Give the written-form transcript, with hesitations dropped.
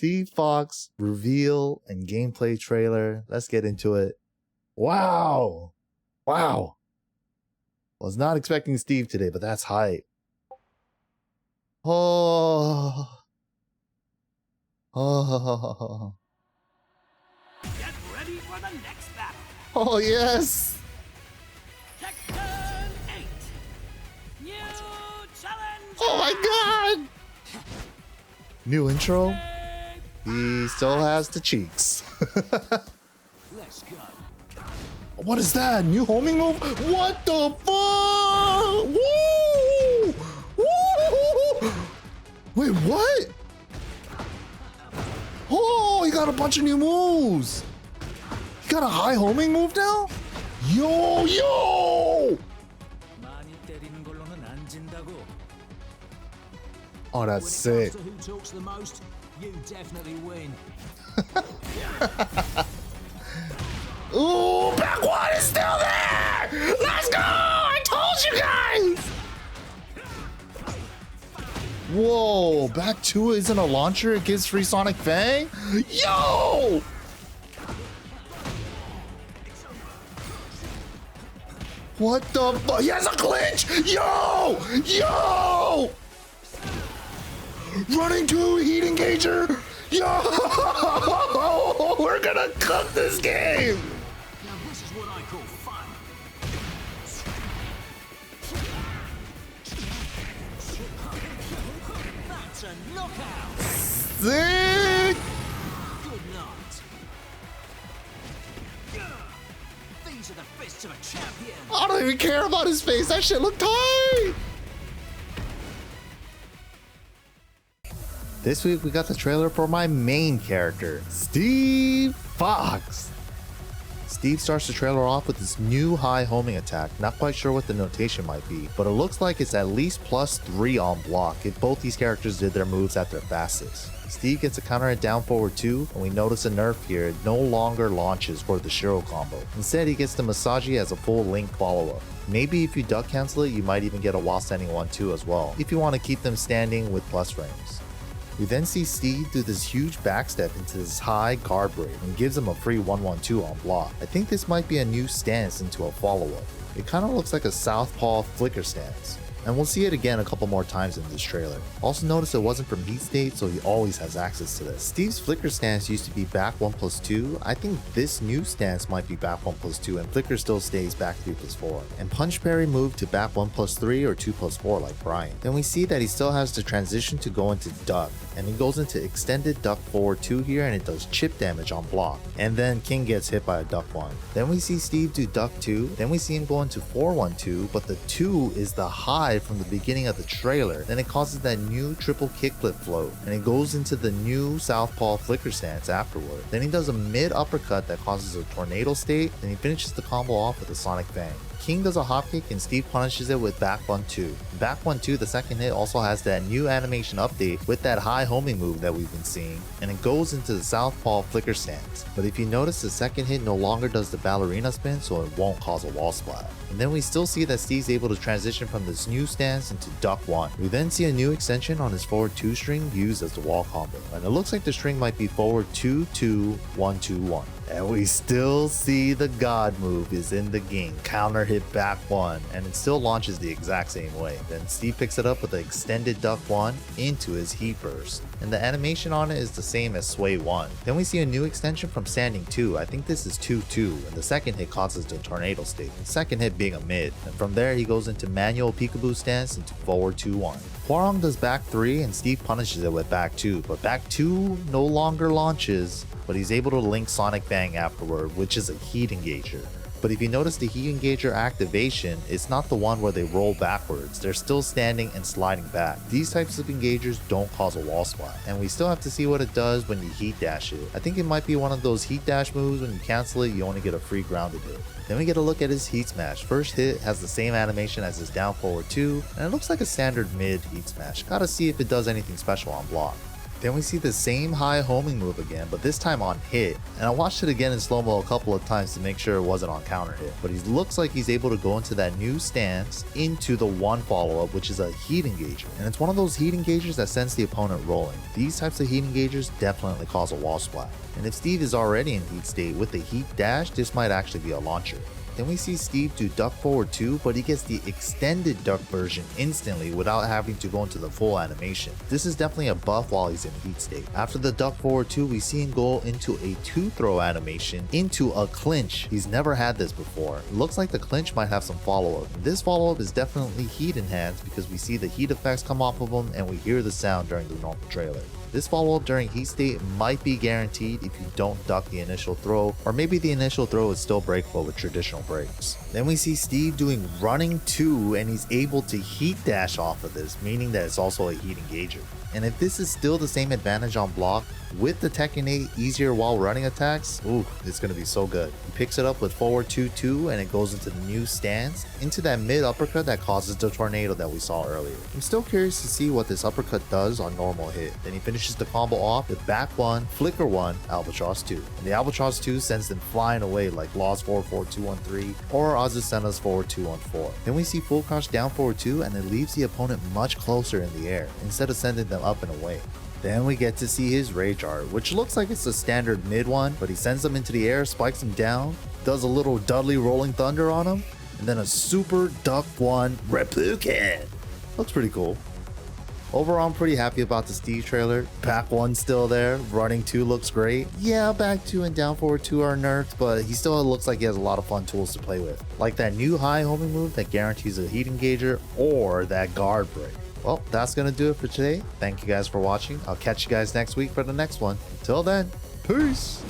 Steve Fox reveal and gameplay trailer. Let's get into it. Wow. Wow. Was not expecting Steve today, but that's hype. Oh. Oh. Get ready for the next battle. Oh, yes. Tekken 8. New challenge. Oh my god. New intro. He still has the cheeks. Let's go. What is that? New homing move? What the fuck? Woo! Woo! Wait, what? Oh, he got a bunch of new moves. He got a high homing move now? Yo, yo! Oh, that's sick. Who talks the most? You definitely win. Ooh, back one is still there! Let's go! I told you guys! Whoa, back two isn't a launcher, it gives free Sonic Fang? Yo! What the fuck? He has a clinch! Yo! Yo! Running to heat engager! Yo! We're gonna cook this game! Now this is what I call fun. That's a knockout. Sick! Good night. These are the fists of a champion. I don't even care about his face. That shit look tight. This week we got the trailer for my main character, Steve Fox. Steve starts the trailer off with this new high homing attack. Not quite sure what the notation might be, but it looks like it's at least +3 on block if both these characters did their moves at their fastest. Steve gets a counter hit down forward 2, and we notice a nerf here. It no longer launches for the Shiro combo. Instead, he gets the Masaji as a full link follow-up. Maybe if you duck cancel it, you might even get a while standing 1-2 as well, if you want to keep them standing with plus frames. We then see Steve do this huge backstep into this high guard break and gives him a free 1-1-2 on block. I think this might be a new stance into a follow-up. It kind of looks like a southpaw flicker stance. And we'll see it again a couple more times in this trailer. Also notice it wasn't from heat state, so he always has access to this. Steve's flicker stance used to be back 1+2. I think this new stance might be back 1+2 and flicker still stays back 3+4. And punch parry moved to back 1+3 or 2+4 like Brian. Then we see that he still has the transition to go into duck, and he goes into extended duck forward 2 here and it does chip damage on block. And then King gets hit by a duck 1. Then we see Steve do duck 2, then we see him go into 4-1-2, but the 2 is the high from the beginning of the trailer. Then it causes that new triple kickflip float, and it goes into the new southpaw flicker stance afterward. Then he does a mid uppercut that causes a tornado state, and he finishes the combo off with a Sonic Fang. King does a hopkick and Steve punishes it with back 1-2. Back 1-2, the second hit also has that new animation update with that high homing move that we've been seeing, and it goes into the southpaw flicker stance. But if you notice, the second hit no longer does the ballerina spin, so it won't cause a wall splat. And then we still see that Steve's able to transition from this new stance into duck 1. We then see a new extension on his forward 2 string used as the wall combo, and it looks like the string might be forward 2-2, 1-2-1. And we still see the God move is in the game. Counter hit back 1, and it still launches the exact same way. Then Steve picks it up with the extended duck 1 into his heat burst. And the animation on it is the same as sway 1. Then we see a new extension from standing 2. I think this is 2-2, and the second hit causes the tornado state. The second hit being a mid. And from there he goes into manual peekaboo stance into forward 2-1. Hwarong does back 3 and Steve punishes it with back 2, but back 2 no longer launches, but he's able to link Sonic Fang afterward, which is a heat engager. But if you notice the heat engager activation, it's not the one where they roll backwards, they're still standing and sliding back. These types of engagers don't cause a wall splat, and we still have to see what it does when you heat dash it. I think it might be one of those heat dash moves when you cancel it, you only get a free grounded hit. Then we get a look at his heat smash. First hit has the same animation as his down forward 2, and it looks like a standard mid heat smash. Gotta see if it does anything special on block. Then we see the same high homing move again, but this time on hit. And I watched it again in slow-mo a couple of times to make sure it wasn't on counter hit. But he looks like he's able to go into that new stance into the one follow-up, which is a heat engager. And it's one of those heat engagers that sends the opponent rolling. These types of heat engagers definitely cause a wall splat. And if Steve is already in heat state with the heat dash, this might actually be a launcher. Then we see Steve do duck forward 2, but he gets the extended duck version instantly without having to go into the full animation. This is definitely a buff while he's in heat state. After the duck forward 2, we see him go into a 2-throw animation into a clinch. He's never had this before. It looks like the clinch might have some follow-up. This follow-up is definitely heat enhanced because we see the heat effects come off of him and we hear the sound during the normal trailer. This follow-up during heat state might be guaranteed if you don't duck the initial throw, or maybe the initial throw is still breakable with traditional breaks. Then we see Steve doing running 2 and he's able to heat dash off of this, meaning that it's also a heat engager. And if this is still the same advantage on block, with the Tekken 8 easier while running attacks, ooh, it's going to be so good. He picks it up with forward 2-2 and it goes into the new stance, into that mid uppercut that causes the tornado that we saw earlier. I'm still curious to see what this uppercut does on normal hit. Then he finishes the combo off with back 1, flicker 1, albatross 2. And the albatross 2 sends them flying away like Lost forward 2-1-3 or Azucena's forward 2-1-4. Then we see full crouch down forward 2 and it leaves the opponent much closer in the air instead of sending them up and away. Then we get to see his rage art, which looks like it's a standard mid one, but he sends them into the air, spikes them down, does a little Dudley rolling thunder on them, and then a super duck 1 Replucan. Looks pretty cool. Overall, I'm pretty happy about the Steve trailer. Back 1 still there, running 2 looks great. Yeah, back 2 and down forward 2 are nerfed, but he still looks like he has a lot of fun tools to play with. Like that new high homing move that guarantees a heat engager or that guard break. Well, that's going to do it for today. Thank you guys for watching. I'll catch you guys next week for the next one. Until then, peace!